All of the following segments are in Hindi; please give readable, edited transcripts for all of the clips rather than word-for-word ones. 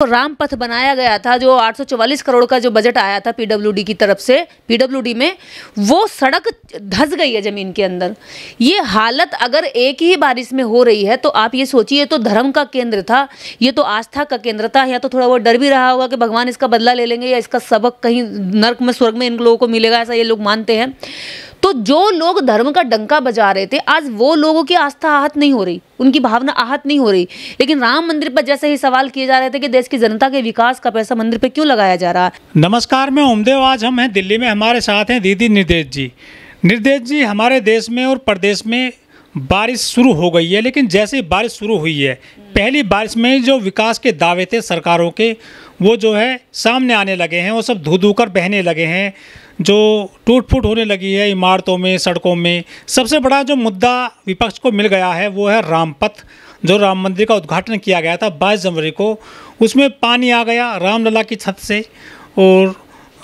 राम पथ बनाया गया था, जो 844 करोड़ का जो बजट आया था पीडब्ल्यूडी की तरफ से, पीडब्ल्यूडी में वो सड़क धंस गई है जमीन के अंदर। ये हालत अगर एक ही बारिश में हो रही है तो आप ये सोचिए, तो धर्म का केंद्र था, ये तो आस्था का केंद्र था। या तो थोड़ा वो डर भी रहा होगा कि भगवान इसका बदला ले लेंगे या इसका सबक कहीं नर्क में स्वर्ग में इन लोगों को मिलेगा, ऐसा ये लोग मानते हैं। तो जो लोग धर्म का डंका बजा रहे थे, आज वो लोगों की आस्था आहत नहीं हो रही, उनकी भावना आहत नहीं हो रही। लेकिन राम मंदिर पर जैसे ही सवाल किए जा रहे थे कि देश की जनता के विकास का पैसा मंदिर पे क्यों लगाया जा रहा है। नमस्कार, मैं ओमदेव। आज हम हैं दिल्ली में, हमारे साथ हैं दीदी निर्देश जी। निर्देश जी, हमारे देश में और प्रदेश में बारिश शुरू हो गई है, लेकिन जैसे ही बारिश शुरू हुई है, पहली बारिश में जो विकास के दावे थे सरकारों के, वो जो है सामने आने लगे हैं। वो सब धू धू कर बहने लगे हैं, जो टूट फूट होने लगी है इमारतों में, सड़कों में। सबसे बड़ा जो मुद्दा विपक्ष को मिल गया है वो है रामपथ, जो राम मंदिर का उद्घाटन किया गया था 22 जनवरी को। उसमें पानी आ गया रामलला की छत से, और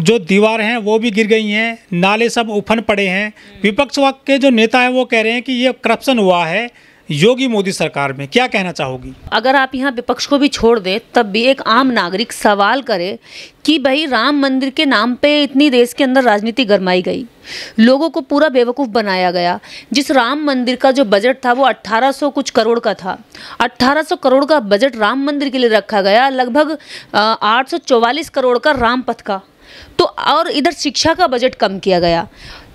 जो दीवार हैं वो भी गिर गई हैं, नाले सब उफन पड़े हैं। विपक्ष के जो नेता हैं वो कह रहे हैं कि ये करप्शन हुआ है योगी मोदी सरकार में। क्या कहना चाहोगी? अगर आप यहाँ विपक्ष को भी छोड़ दें, तब भी एक आम नागरिक सवाल करे कि भाई राम मंदिर के नाम पे इतनी देश के अंदर राजनीति गरमाई गई, लोगों को पूरा बेवकूफ़ बनाया गया। जिस राम मंदिर का जो बजट था वो 1800 कुछ करोड़ का था, 1800 करोड़ का बजट राम मंदिर के लिए रखा गया, लगभग 844 करोड़ का राम पथ का। तो और इधर शिक्षा का बजट कम किया गया।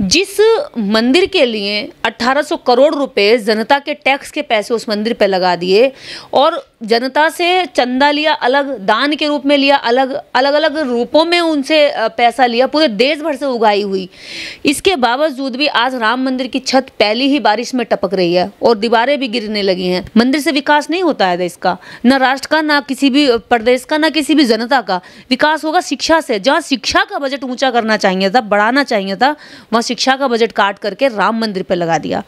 जिस मंदिर के लिए 1800 करोड़ रुपए जनता के टैक्स के पैसे उस मंदिर पे लगा दिए, और जनता से चंदा लिया, अलग दान के रूप में लिया, अलग अलग रूपों में उनसे पैसा लिया, पूरे देश भर से उगाई हुई। इसके बावजूद भी आज राम मंदिर की छत पहली ही बारिश में टपक रही है और दीवारें भी गिरने लगी हैं। मंदिर से विकास नहीं होता है देश का, न राष्ट्र का, न किसी भी प्रदेश का, न किसी भी जनता का। विकास होगा शिक्षा से। जहाँ शिक्षा का बजट ऊंचा करना चाहिए था, बढ़ाना चाहिए था, वहाँ शिक्षा का बजट काट करके राम मंदिर पर लगा दिया,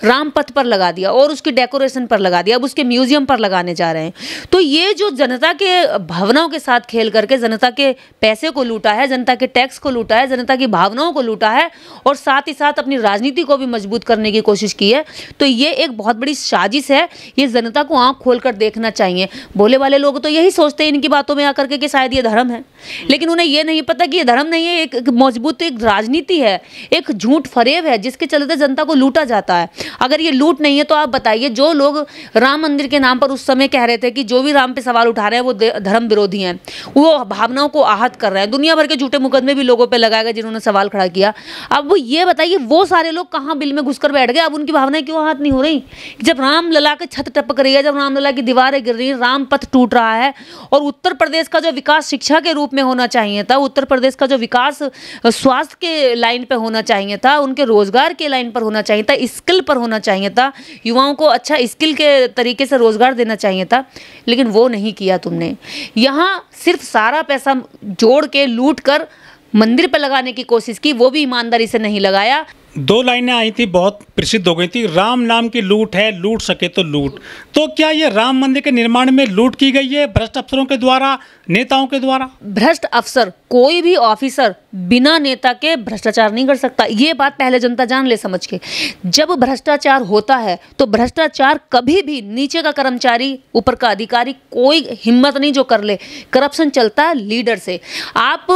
राम पथ पर लगा दिया, और उसकी डेकोरेशन पर लगा दिया, अब उसके म्यूजियम पर लगाने जा रहे हैं। तो ये जो जनता के भावनाओं के साथ खेल करके जनता के पैसे को लूटा है, जनता के टैक्स को लूटा है, जनता की भावनाओं को लूटा है, और साथ ही साथ अपनी राजनीति को भी मजबूत करने की कोशिश की है। तो ये एक बहुत बड़ी साजिश है। ये जनता को आंख खोलकर देखना चाहिए। भोले वाले लोग तो यही सोचते हैं इनकी बातों में आकर के कि शायद ये धर्म है, लेकिन उन्हें ये नहीं पता कि ये धर्म नहीं है, एक मजबूत एक राजनीति है, एक झूठ फरेब है, जिसके चलते जनता को लूटा जाता है। अगर ये लूट नहीं है तो आप बताइए, जो लोग राम मंदिर के नाम पर उस समय कह रहे थे कि जो भी राम पे सवाल उठा रहे हैं वो धर्म विरोधी हैं, वो भावनाओं को आहत कर रहे हैं, दुनिया भर के झूठे मुकदमे भी लोगों पे लगाए गए जिन्होंने सवाल खड़ा किया। अब वो ये बताइए, वो सारे लोग कहाँ बिल में घुसकर बैठ गए? अब उनकी भावनाएं क्यों आहत नहीं हो रही? जब रामलला की छत टपक रही है, जब रामलला की दीवारें गिर रही हैं, राम पथ टूट रहा है, और उत्तर प्रदेश का जो विकास शिक्षा के रूप में होना चाहिए था, उत्तर प्रदेश का जो विकास स्वास्थ्य के लाइन पे होना चाहिए था, उनके रोजगार के लाइन पर होना चाहिए था, स्किल पर होना चाहिए था, युवाओं को अच्छा स्किल के तरीके से रोजगार देना चाहिए था, लेकिन वो नहीं किया तुमने। यहाँ सिर्फ सारा पैसा जोड़ के लूट कर मंदिर पर लगाने की कोशिश की, वो भी ईमानदारी से नहीं लगाया। 2 लाइनें आई थी, बहुत प्रसिद्ध हो गई थी, राम नाम की लूट है, लूट सके तो लूट। तो क्या ये राम मंदिर के निर्माण में लूट की गई है भ्रष्ट अफसरों के द्वारा, नेताओं के द्वारा? भ्रष्ट अफसर, कोई भी ऑफिसर बिना नेता के भ्रष्टाचार नहीं कर सकता। ये बात पहले जनता जान ले समझ के। जब भ्रष्टाचार होता है तो भ्रष्टाचार कभी भी नीचे का कर्मचारी, ऊपर का अधिकारी, कोई हिम्मत नहीं जो कर ले। करप्शन चलता है लीडर से। आप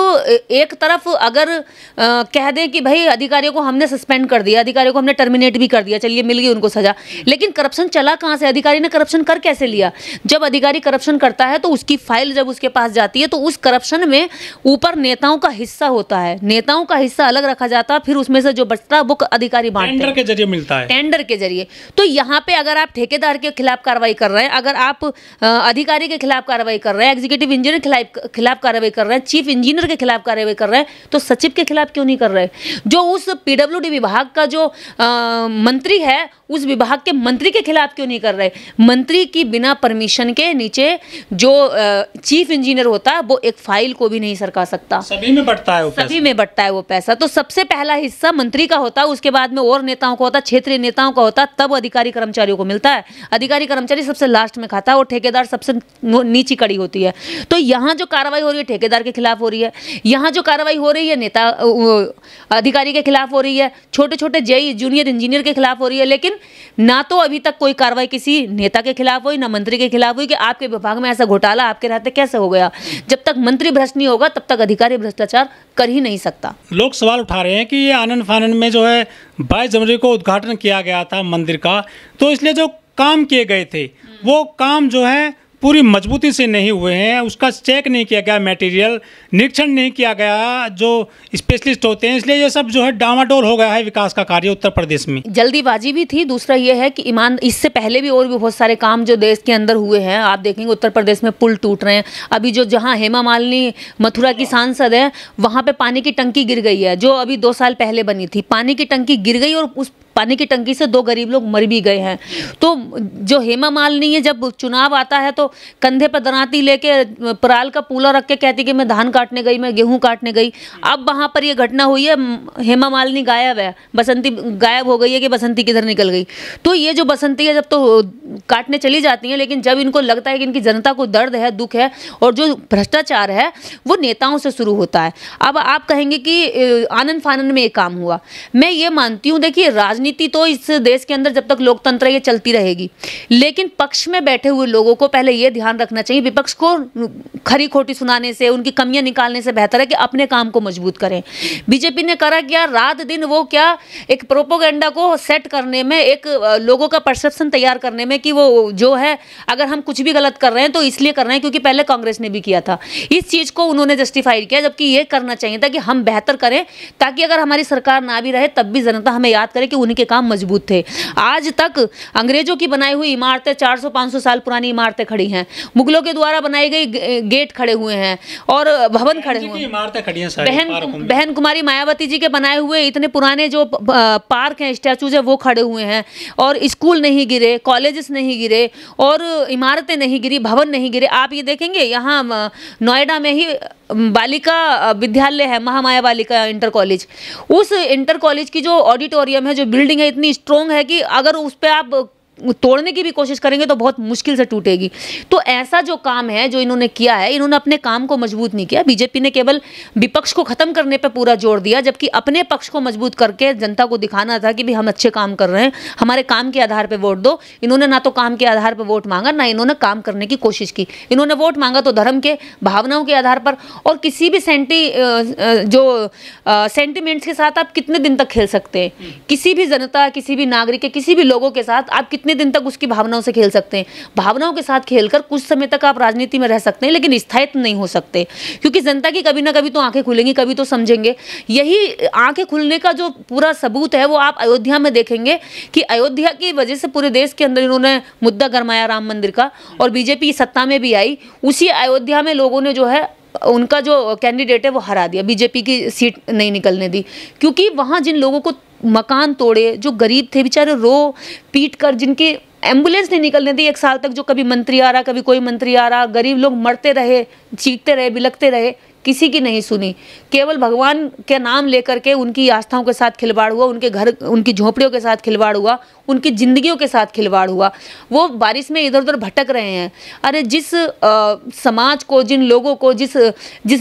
एक तरफ अगर कह दें कि भाई अधिकारियों को हमने सस्पेंड कर दिया, अधिकारियों को हमने टर्मिनेट भी कर दिया, चलिए मिल गई उनको सजा, लेकिन करप्शन चला कहाँ से? अधिकारी ने करप्शन कर कैसे लिया? जब अधिकारी करप्शन करता है तो उसकी फाइल जब उसके पास जाती है तो उस करप्शन में ऊपर नेताओं का हिस्सा होता है, नेताओं का हिस्सा अलग रखा जाता है, फिर उसमें से जो बचता है वो अधिकारी बांटते हैं, टेंडर के जरिए मिलता है, टेंडर के जरिए। तो यहाँ पे अगर आप ठेकेदार के खिलाफ कार्रवाई कर रहे हैं, अगर आप अधिकारी के खिलाफ कार्रवाई कर रहे हैं, एग्जीक्यूटिव इंजीनियर के खिलाफ कार्रवाई कर रहे हैं, चीफ इंजीनियर के खिलाफ कार्रवाई कर रहे हैं, तो सचिव के खिलाफ क्यों नहीं कर रहे? जो उस पीडब्ल्यूडी विभाग का जो मंत्री है, उस विभाग के मंत्री के खिलाफ क्यों नहीं कर रहे? मंत्री की बिना परमिशन के नीचे जो चीफ इंजीनियर होता है वो एक फाइल को भी नहीं सरका सकता। सभी में बढ़ता है, सभी में बंटता है वो पैसा। तो सबसे पहला हिस्सा मंत्री का होता है, उसके बाद में और नेताओं का होता है, क्षेत्रीय नेताओं का होता है, तब अधिकारी कर्मचारियों को मिलता है। अधिकारी कर्मचारी सबसे लास्ट में खाता है और ठेकेदार सबसे नीची कड़ी होती है। तो यहाँ जो कार्रवाई हो रही है ठेकेदार के खिलाफ हो रही है, यहाँ जो कार्रवाई हो रही है नेता अधिकारी के खिलाफ हो रही है, छोटे छोटे जेई जूनियर इंजीनियर के खिलाफ हो रही है। लेकिन ना तो अभी तक कोई कार्रवाई किसी नेता के खिलाफ हुई, ना मंत्री के खिलाफ हुई कि आपके विभाग में ऐसा घोटाला आपके रहते कैसे हो गया। जब तक मंत्री भ्रष्ट नहीं होगा तब तक अधिकारी भ्रष्टाचार कर ही नहीं सकता। लोग सवाल उठा रहे हैं कि ये आनंद फानन में जो है 22 जनवरी को उद्घाटन किया गया था मंदिर का, तो इसलिए जो काम किए गए थे वो काम जो है पूरी मजबूती से नहीं हुए हैं, उसका चेक नहीं किया गया, मटेरियल निरीक्षण नहीं किया गया जो स्पेशलिस्ट होते हैं, इसलिए ये सब जो है डामाडोल हो गया है विकास का कार्य उत्तर प्रदेश में। जल्दीबाजी भी थी, दूसरा ये है कि इससे पहले भी और भी बहुत सारे काम जो देश के अंदर हुए हैं। आप देखेंगे उत्तर प्रदेश में पुल टूट रहे हैं। अभी जो जहाँ हेमा मालिनी मथुरा की सांसद है वहाँ पे पानी की टंकी गिर गई है, जो अभी 2 साल पहले बनी थी। पानी की टंकी गिर गई और उस पानी की टंकी से 2 गरीब लोग मर भी गए हैं। तो जो हेमा मालिनी है, जब चुनाव आता है तो कंधे पर दराती लेके पराल का पूला रख के कहती कि मैं धान काटने गई, मैं गेहूं काटने गई। अब वहाँ पर ये घटना हुई है, हेमा मालिनी गायब है, बसंती गायब हो गई है कि बसंती किधर निकल गई। तो ये जो बसंती है जब तो काटने चली जाती हैं, लेकिन जब इनको लगता है कि इनकी जनता को दर्द है, दुख है और जो भ्रष्टाचार है वो नेताओं से शुरू होता है। अब आप कहेंगे कि आनंद फानन में ये काम हुआ, मैं ये मानती हूँ, देखिए राजनीति तो इस देश के अंदर जब तक लोकतंत्र है ये चलती रहेगी, लेकिन पक्ष में बैठे हुए लोगों को पहले ये ध्यान रखना चाहिए, विपक्ष को खरी खोटी सुनाने से, उनकी कमियां निकालने से बेहतर है कि अपने काम को मजबूत करें। बीजेपी ने करा क्या, रात दिन वो क्या एक प्रोपोगेंडा को सेट करने में, एक लोगों का परसेप्शन तैयार करने में कि वो जो है अगर हम कुछ भी गलत कर रहे हैं तो इसलिए कर रहे हैं क्योंकि पहले कांग्रेस ने भी किया था। इस चीज को उन्होंने जस्टिफाई किया, जबकि ये करना चाहिए था कि हम बेहतर करें ताकि अगर हमारी सरकार ना भी रहे तब भी जनता हमें याद करे कि उनके काम मजबूत थे। आज तक अंग्रेजों की बनाई हुई इमारतें 400-500 साल पुरानी इमारतें खड़ी हैं, मुगलों के द्वारा बनाई गई गेट खड़े हुए हैं और भवन खड़े हुए हैं, इमारतें खड़ी हैं, बहन कुमारी मायावती जी के बनाए हुए इतने पुराने जो पार्क हैं, स्टैचूज है वो खड़े हुए हैं और स्कूल नहीं गिरे, कॉलेजेस नहीं गिरे और इमारतें नहीं गिरी, भवन नहीं गिरे। आप ये देखेंगे यहाँ नोएडा में ही बालिका विद्यालय है, महामाया बालिका इंटर कॉलेज, उस इंटर कॉलेज की जो ऑडिटोरियम है, जो बिल्डिंग है, इतनी स्ट्रॉन्ग है कि अगर उस पर आप तोड़ने की भी कोशिश करेंगे तो बहुत मुश्किल से टूटेगी। तो ऐसा जो काम है जो इन्होंने किया है, इन्होंने अपने काम को मजबूत नहीं किया। बीजेपी ने केवल विपक्ष को खत्म करने पे पूरा जोर दिया, जबकि अपने पक्ष को मजबूत करके जनता को दिखाना था कि भी हम अच्छे काम कर रहे हैं, हमारे काम के आधार पर वोट दो। इन्होंने ना तो काम के आधार पर वोट मांगा, ना इन्होंने काम करने की कोशिश की। इन्होंने वोट मांगा तो धर्म के, भावनाओं के आधार पर, और किसी भी सेंटिमेंट्स के साथ आप कितने दिन तक खेल सकते हैं। किसी भी जनता, किसी भी नागरिक के, किसी भी लोगों के साथ आप कितने दिन तक उसकी भावनाओं से खेल सकते हैं। भावनाओं के साथ खेलकर कुछ समय तक आप राजनीति में रह सकते हैं, लेकिन स्थायित्व नहीं हो सकते, क्योंकि जनता की कभी ना कभी तो आंखें खुलेंगी, कभी तो समझेंगे। यही आंखें खुलने का जो पूरा सबूत है वो आप अयोध्या में देखेंगे कि अयोध्या की वजह से पूरे देश के अंदर इन्होंने मुद्दा गरमाया राम मंदिर का, और बीजेपी सत्ता में भी आई, उसी अयोध्या में लोगों ने जो है उनका जो कैंडिडेट है वो हरा दिया, बीजेपी की सीट नहीं निकलने दी। क्योंकि वहाँ जिन लोगों को मकान तोड़े, जो गरीब थे बेचारे, रो पीट कर, जिनकी एम्बुलेंस नहीं निकलने दी 1 साल तक, जो कभी मंत्री आ रहा, कभी कोई मंत्री आ रहा, गरीब लोग मरते रहे, चीखते रहे, बिलखते रहे, किसी की नहीं सुनी। केवल भगवान के नाम लेकर के उनकी आस्थाओं के साथ खिलवाड़ हुआ, उनके घर, उनकी झोपड़ियों के साथ खिलवाड़ हुआ, उनकी जिंदगियों के साथ खिलवाड़ हुआ। वो बारिश में इधर उधर भटक रहे हैं। अरे जिस समाज को, जिन लोगों को, जिस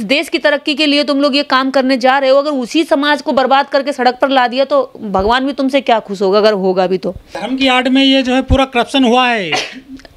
देश की तरक्की के लिए तुम लोग ये काम करने जा रहे हो, अगर उसी समाज को बर्बाद करके सड़क पर ला दिया तो भगवान भी तुमसे क्या खुश होगा, अगर होगा भी तो। धर्म की आड़ में ये जो है पूरा करप्शन हुआ है।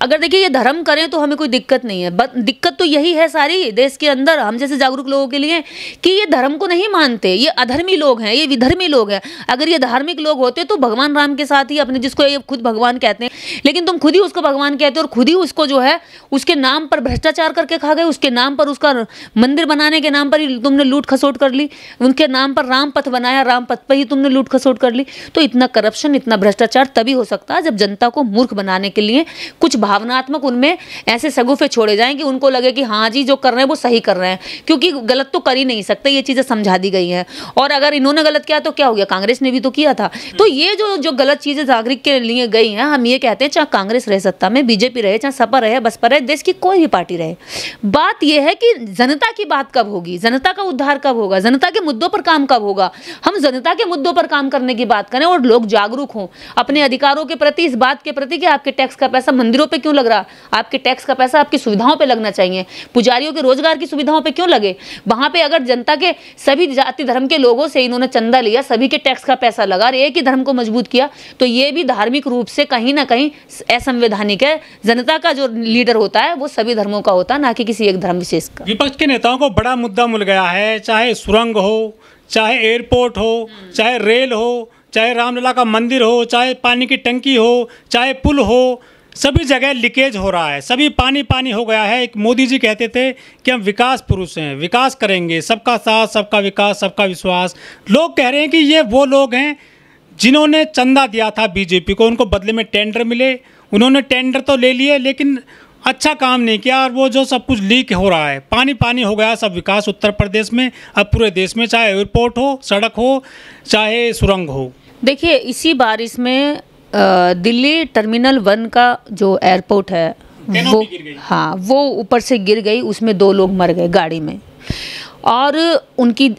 अगर देखिए ये धर्म करें तो हमें कोई दिक्कत नहीं है, दिक्कत तो यही है सारी देश के अंदर हम जैसे जागरूक लोगों के लिए कि ये धर्म को नहीं मानते, ये अधर्मी लोग हैं, ये विधर्मी लोग हैं। अगर ये धार्मिक लोग होते तो भगवान राम के साथ ही अपने, जिसको ये खुद भगवान कहते हैं, लेकिन तुम खुद ही उसको भगवान कहते हो और खुद ही उसको जो है उसके नाम पर भ्रष्टाचार करके खा गए, उसके नाम पर, उसका मंदिर बनाने के नाम पर ही तुमने लूट खसोट कर ली, उनके नाम पर राम पथ बनाया, राम पथ पर ही तुमने लूट खसोट कर ली। तो इतना करप्शन, इतना भ्रष्टाचार तभी हो सकता है जब जनता को मूर्ख बनाने के लिए कुछ भावनात्मक उनमें ऐसे सगुफे छोड़े जाएं कि उनको लगे कि हाँ जी जो कर रहे हैं वो सही कर रहे हैं। क्योंकि क्योंकि गलत तो कर ही नहीं सकते, ये चीज़ें समझा दी गई हैं। और अगर इन्होंने गलत किया तो क्या हो गया, कांग्रेस ने भी तो किया था। तो ये जो गलत चीज़ें नागरिक के लिए गई हैं, हम ये कहते हैं चाहे कांग्रेस रहे सत्ता में, बीजेपी रहे, चाहे सपा रहे, बसपा रहे, देश की कोई भी पार्टी रहे, बात यह है कि जनता की बात कब होगी, जनता का उद्धार कब होगा, जनता के मुद्दों पर काम कब होगा। हम जनता के मुद्दों पर काम करने की बात करें और लोग जागरूक हों अपने अधिकारों के प्रति, इस बात के प्रति कि आपके टैक्स का पैसा मंदिरों पे क्यों लग रहा, आपके टैक्स का पैसा आपकी सुविधाओं पे लगना चाहिए। पुजारियों के रोजगार की सुविधाओं पे क्यों लगे, वहां पे अगर जनता के सभी जाति धर्म के लोगों से इन्होंने चंदा लिया, सभी के टैक्स का पैसा लगा और एक ही धर्म को मजबूत किया, तो ये भी धार्मिक रूप से कहीं ना कहीं असंवैधानिक है। जनता का जो लीडर होता है वो सभी धर्मों का होता है, ना कि किसी एक धर्म विशेष का। विपक्ष के नेताओं को बड़ा मुद्दा मिल गया है, चाहे सुरंग हो, चाहे एयरपोर्ट हो, चाहे रेल हो, चाहे रामलला का मंदिर हो, चाहे पानी की टंकी हो, चाहे पुल हो, सभी जगह लीकेज हो रहा है, सभी पानी पानी हो गया है। एक मोदी जी कहते थे कि हम विकास पुरुष हैं, विकास करेंगे, सबका साथ, सबका विकास, सबका विश्वास। लोग कह रहे हैं कि ये वो लोग हैं जिन्होंने चंदा दिया था बीजेपी को, उनको बदले में टेंडर मिले, उन्होंने टेंडर तो ले लिए लेकिन अच्छा काम नहीं किया, और वो जो सब कुछ लीक हो रहा है, पानी पानी हो गया सब विकास उत्तर प्रदेश में, अब पूरे देश में, चाहे एयरपोर्ट हो, सड़क हो, चाहे सुरंग हो। देखिए इसी बारिश में दिल्ली टर्मिनल 1 का जो एयरपोर्ट है वो, हाँ, वो ऊपर से गिर गई, उसमें 2 लोग मर गए गाड़ी में और उनकी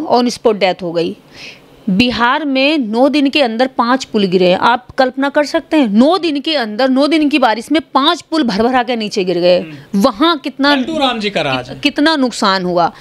ऑन स्पॉट डेथ हो गई। बिहार में 9 दिन के अंदर 5 पुल गिरे हैं। आप कल्पना कर सकते हैं 9 दिन के अंदर, 9 दिन की बारिश में 5 पुल भर भरा के नीचे गिर गए। वहाँ कितना राम जी का राज, कितना नुकसान हुआ।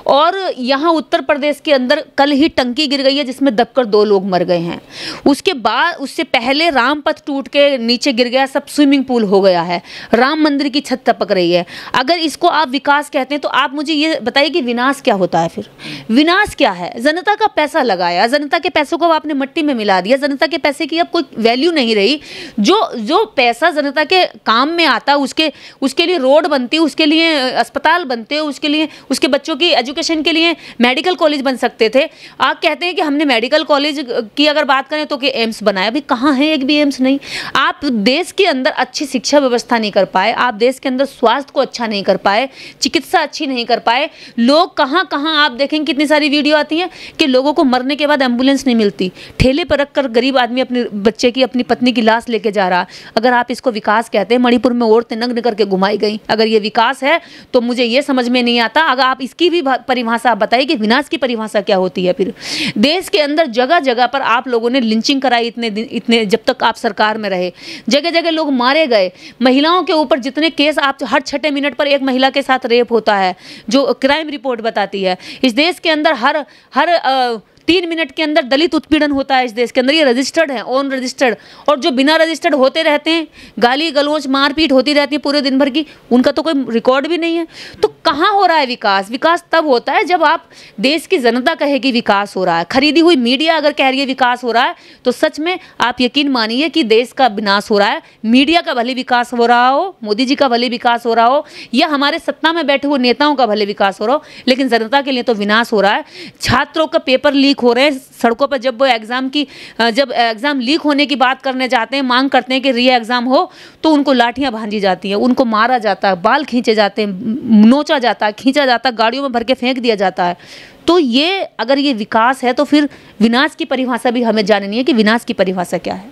और यहाँ उत्तर प्रदेश के अंदर कल ही टंकी गिर गई है जिसमें दबकर 2 लोग मर गए हैं। उसके बाद, उससे पहले रामपथ टूट के नीचे गिर गया, सब स्विमिंग पूल हो गया है, राम मंदिर की छत टपक रही है। अगर इसको आप विकास कहते हैं तो आप मुझे ये बताइए कि विनाश क्या होता है फिर? विनाश क्या है? जनता का पैसा लगाया, जनता के पैसों को आपने मिट्टी में मिला दिया, जनता के पैसे की अब कोई वैल्यू नहीं रही। जो पैसा जनता के काम में आता, उसके लिए रोड बनती, उसके लिए अस्पताल बनते, उसके लिए उसके बच्चों की एजुकेशन के लिए मेडिकल कॉलेज बन सकते थे। आप कहते हैं कि हमने मेडिकल कॉलेज की अगर बात करें तो कि एम्स बनाया, अभी कहाँ है? एक भी एम्स नहीं। आप देश के अंदर अच्छी शिक्षा व्यवस्था नहीं कर पाए, आप देश के अंदर स्वास्थ्य को अच्छा नहीं कर पाए, चिकित्सा अच्छी नहीं कर पाए। लोग कहाँ आप देखेंगे कितनी सारी वीडियो आती हैं कि लोगों को मरने के बाद एम्बुलेंस नहीं मिलती, ठेले पर रखकर गरीब आदमी अपने बच्चे की, अपनी पत्नी की लाश लेके जा रहा। अगर आप इसको विकास कहते हैं, मणिपुर में औरतें नग्न करके घुमाई गई, अगर ये विकास है तो मुझे ये समझ में नहीं आता। अगर आप इसकी भी परिभाषा आप बताइए कि विनाश की परिभाषा क्या होती है फिर? देश के अंदर जगह जगह पर आप लोगों ने लिंचिंग कराई, इतने जब तक आप सरकार में रहे, जगह जगह लोग मारे गए। महिलाओं के ऊपर जितने केस, आप हर 6 मिनट पर एक महिला के साथ रेप होता है, जो क्राइम रिपोर्ट बताती है। इस देश के अंदर हर 3 मिनट के अंदर दलित उत्पीड़न होता है इस देश के अंदर। ये रजिस्टर्ड है, ऑन रजिस्टर्ड। और जो बिना रजिस्टर्ड होते रहते हैं, गाली गलौज मारपीट होती रहती है पूरे दिन भर की, उनका तो कोई रिकॉर्ड भी नहीं है। तो कहाँ हो रहा है विकास? विकास तब होता है जब आप, देश की जनता कहे कि विकास हो रहा है। खरीदी हुई मीडिया अगर कह रही है विकास हो रहा है तो सच में आप यकीन मानिए कि देश का विनाश हो रहा है। मीडिया का भले विकास हो रहा हो, मोदी जी का भले विकास हो रहा हो, या हमारे सत्ता में बैठे हुए नेताओं का भले विकास हो रहा हो, लेकिन जनता के लिए तो विनाश हो रहा है। छात्रों का पेपर लीक हो रहे हैं सड़कों पर। जब वो जब एग्जाम लीक होने की बात करने जाते हैं, मांग करते हैं कि री एग्जाम हो, तो उनको लाठियां भांजी जाती हैं, उनको मारा जाता है, बाल खींचे जाते हैं, नोचा जाता है, खींचा जाता है, गाड़ियों में भर के फेंक दिया जाता है। तो ये अगर ये विकास है तो फिर विनाश की परिभाषा भी हमें जाननी है कि विनाश की परिभाषा क्या है।